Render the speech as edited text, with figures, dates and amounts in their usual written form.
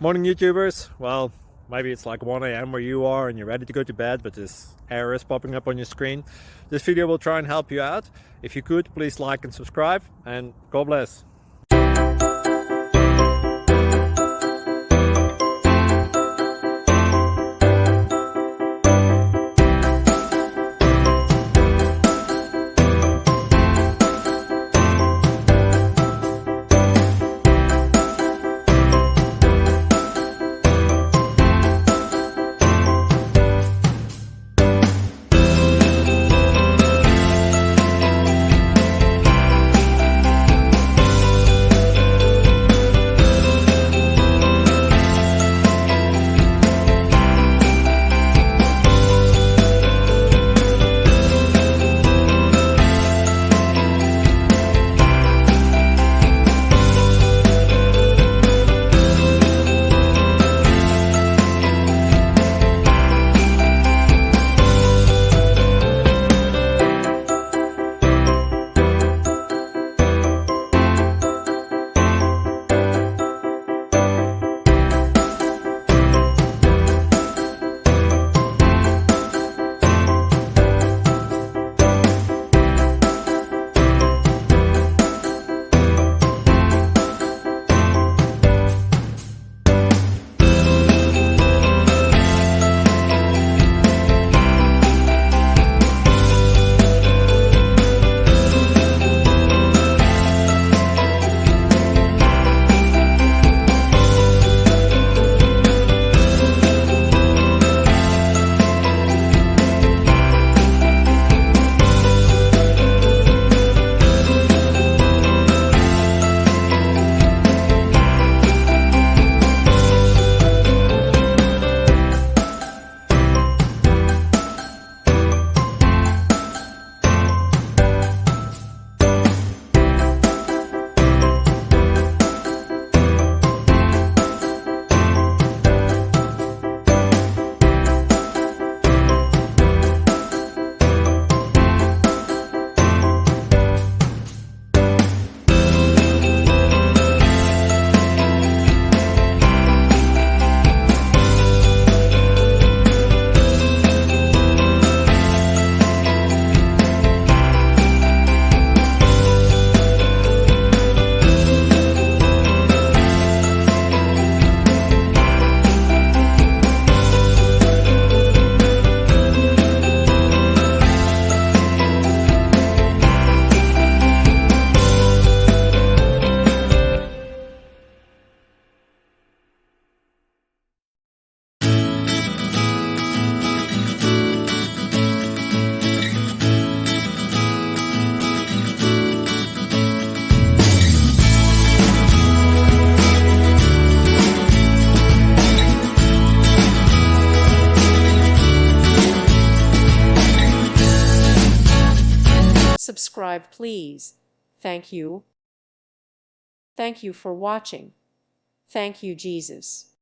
Morning YouTubers. Well, maybe it's like 1 a.m. where you are and you're ready to go to bed, but this error is popping up on your screen. This video will try and help you out. If you could, please like and subscribe, and God bless. Subscribe, please. Thank you. Thank you for watching. Thank you, Jesus.